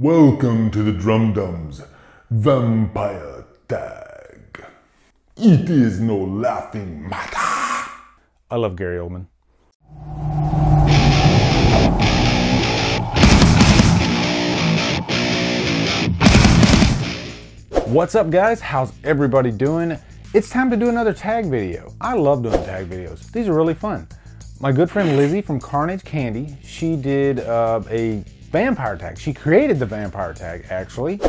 Welcome to the Drumdums Vampire Tag. It is no laughing matter. I love Gary Oldman. What's up, guys? How's everybody doing? It's time to do another tag video. I love doing tag videos. These are really fun. My good friend Lizzi from Carnage Candyy, she did a vampire tag. She created the vampire tag, actually,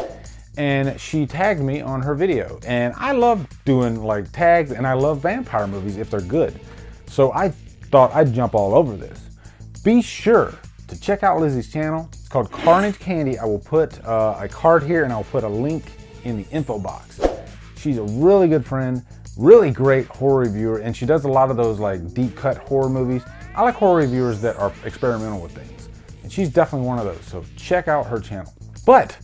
and she tagged me on her video. And I love doing like tags, and I love vampire movies if they're good. So I thought I'd jump all over this. Be sure to check out Lizzi's channel. It's called Carnage Candyy. I will put a card here, and I'll put a link in the info box. She's a really good friend, really great horror reviewer, and she does a lot of those like deep cut horror movies. I like horror reviewers that are experimental with things. And she's definitely one of those, so check out her channel. But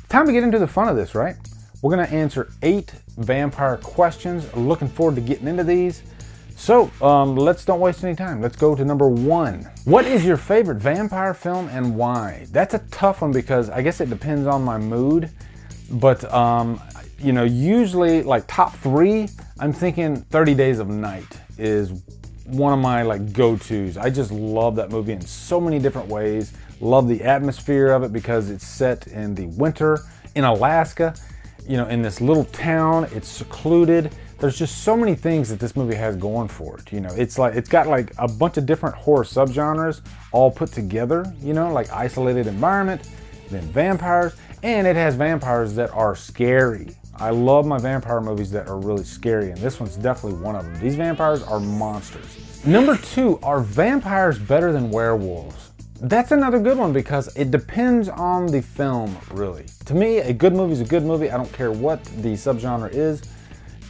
time to get into the fun of this, right? We're gonna answer 8 vampire questions. Looking forward to getting into these. So let's don't waste any time. Let's go to number 1. What is your favorite vampire film and why? That's a tough one because I guess it depends on my mood. But you know, usually like top 3, I'm thinking 30 Days of Night is one of my like go-tos. I just love that movie in so many different ways. Love the atmosphere of it because it's set in the winter in Alaska, you know, in this little town. It's secluded. There's just so many things that this movie has going for it. You know, it's got like a bunch of different horror subgenres all put together, you know, like isolated environment, then vampires, and it has vampires that are scary. I love my vampire movies that are really scary, and this one's definitely one of them. These vampires are monsters. Number 2, are vampires better than werewolves? That's another good one because it depends on the film, really. To me, a good movie is a good movie. I don't care what the subgenre is,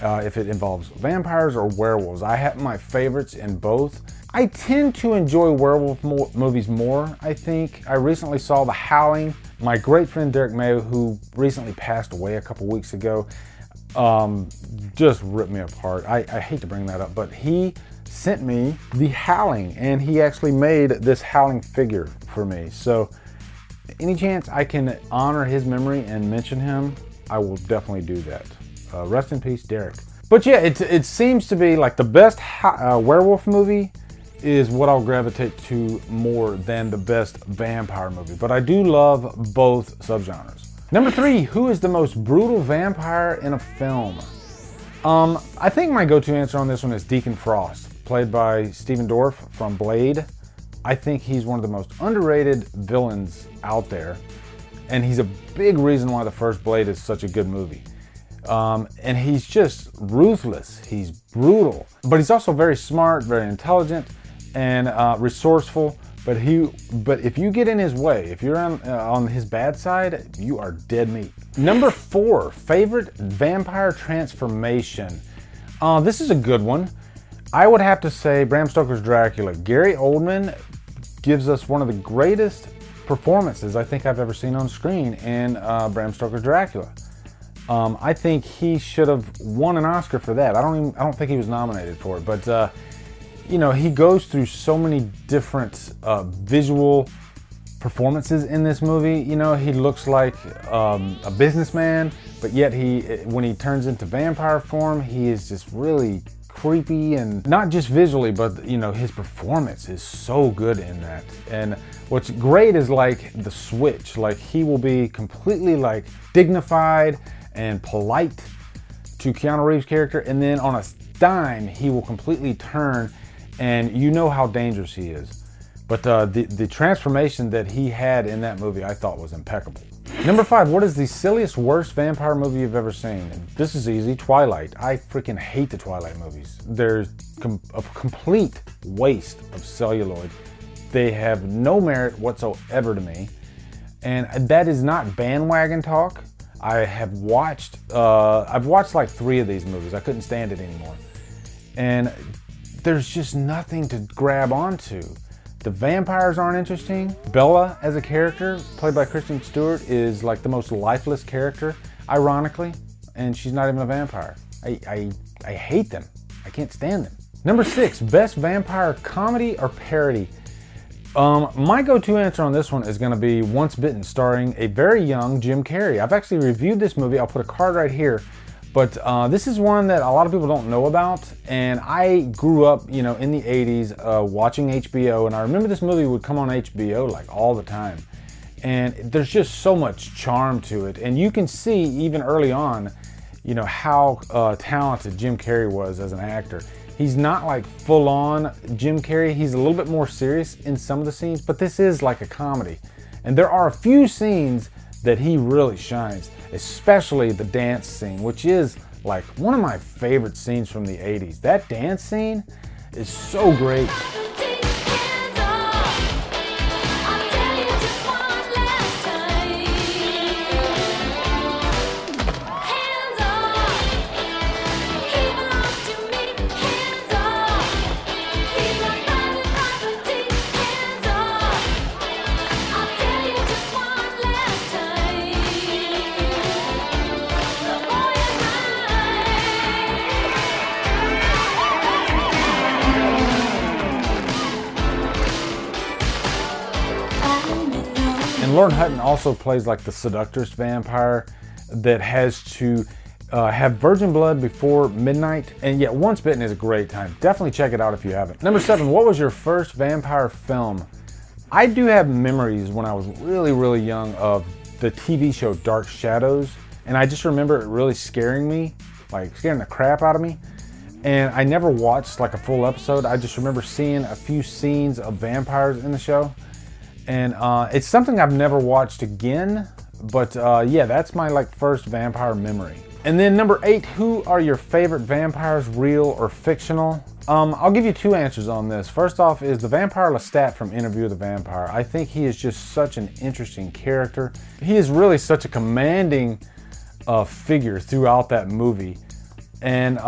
if it involves vampires or werewolves. I have my favorites in both. I tend to enjoy werewolf movies more, I think. I recently saw The Howling. My great friend Derek Mayo, who recently passed away a couple weeks ago, just ripped me apart. I hate to bring that up, but he sent me The Howling, and he actually made this Howling figure for me. So any chance I can honor his memory and mention him, I will definitely do that. Rest in peace, Derek. But yeah, it seems to be like the best werewolf movie is what I'll gravitate to more than the best vampire movie. But I do love both subgenres. Number 3, who is the most brutal vampire in a film? I think my go-to answer on this one is Deacon Frost, played by Stephen Dorff from Blade. I think he's one of the most underrated villains out there, and he's a big reason why the first Blade is such a good movie. And he's just ruthless, he's brutal, but he's also very smart, very intelligent, and resourceful. But if you get in his way, if you're on his bad side, you are dead meat. Number 4, favorite vampire transformation. This is a good one. I would have to say Bram Stoker's Dracula. Gary Oldman gives us one of the greatest performances I think I've ever seen on screen in Bram Stoker's Dracula. I think he should have won an Oscar for that. I don't think he was nominated for it, but you know, he goes through so many different visual performances in this movie. You know, he looks like a businessman, but yet when he turns into vampire form, he is just really creepy, and not just visually, but you know, his performance is so good in that. And what's great is like the switch. Like he will be completely like dignified and polite to Keanu Reeves' character, and then on a dime, he will completely turn, and you know how dangerous he is. But the transformation that he had in that movie, I thought was impeccable. Number 5, what is the silliest, worst vampire movie you've ever seen? And this is easy, Twilight. I freaking hate the Twilight movies. They're a complete waste of celluloid. They have no merit whatsoever to me. And that is not bandwagon talk. I've watched like 3 of these movies. I couldn't stand it anymore. And there's just nothing to grab onto. The vampires aren't interesting. Bella as a character, played by Kristen Stewart, is like the most lifeless character, ironically, and she's not even a vampire. I hate them. I can't stand them. Number 6, best vampire comedy or parody? My go-to answer on this one is going to be Once Bitten, starring a very young Jim Carrey. I've actually reviewed this movie. I'll put a card right here. But this is one that a lot of people don't know about, and I grew up, you know, in the 80s watching HBO, and I remember this movie would come on HBO like all the time. And there's just so much charm to it, and you can see even early on, you know, how talented Jim Carrey was as an actor. He's not like full-on Jim Carrey. He's a little bit more serious in some of the scenes, but this is like a comedy. And there are a few scenes that he really shines, especially the dance scene, which is like one of my favorite scenes from the 80s. That dance scene is so great. And Lauren Hutton also plays like the seductress vampire that has to have virgin blood before midnight. And yet Once Bitten is a great time. Definitely check it out if you haven't. Number 7, what was your first vampire film? I do have memories when I was really young of the TV show Dark Shadows. And I just remember it really scaring me, like scaring the crap out of me. And I never watched like a full episode. I just remember seeing a few scenes of vampires in the show. And it's something I've never watched again, but yeah, that's my like first vampire memory. And then number 8, who are your favorite vampires, real or fictional? I'll give you 2 answers on this. First off is the vampire Lestat from Interview with the Vampire. I think he is just such an interesting character. He is really such a commanding figure throughout that movie. And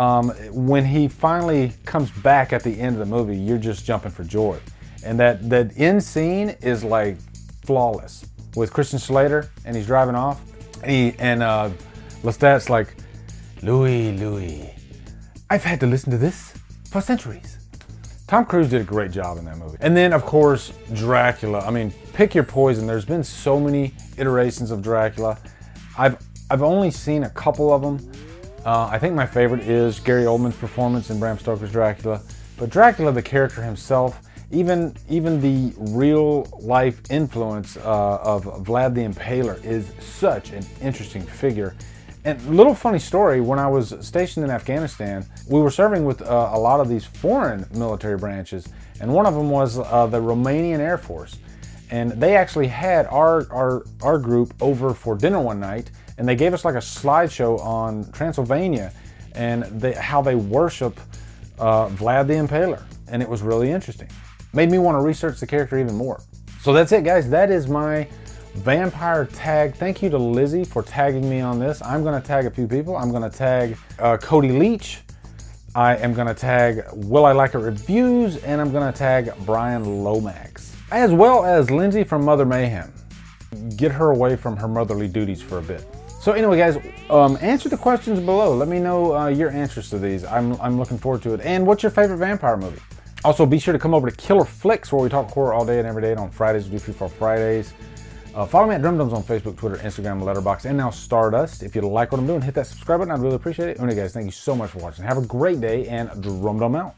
when he finally comes back at the end of the movie, you're just jumping for joy. And that end scene is like flawless with Christian Slater, and he's driving off, and Lestat's like, Louis, I've had to listen to this for centuries. Tom Cruise did a great job in that movie. And then of course Dracula. I mean, pick your poison. There's been so many iterations of Dracula. I've only seen a couple of them. I think my favorite is Gary Oldman's performance in Bram Stoker's Dracula. But Dracula, the character himself, even the real life influence of Vlad the Impaler is such an interesting figure. And little funny story, when I was stationed in Afghanistan, we were serving with a lot of these foreign military branches, and one of them was the Romanian Air Force. And they actually had our group over for dinner one night, and they gave us like a slideshow on Transylvania and how they worship Vlad the Impaler. And it was really interesting. Made me want to research the character even more. So that's it, guys. That is my vampire tag. Thank you to Lizzi for tagging me on this. I'm going to tag a few people. I'm going to tag Cody Leach. I am going to tag Will I Like It Reviews, and I'm going to tag Brian Lomax, as well as Lindsay from Mother Mayhem. Get her away from her motherly duties for a bit. So anyway, guys, answer the questions below. Let me know your answers to these. I'm looking forward to it. And what's your favorite vampire movie? Also, be sure to come over to Killer Flicks, where we talk horror all day and every day. And on Fridays, we do Free for Fridays. Follow me at Drumdums on Facebook, Twitter, Instagram, Letterboxd, and now Stardust. If you like what I'm doing, hit that subscribe button. I'd really appreciate it. Anyway, guys, thank you so much for watching. Have a great day, and Drumdum out.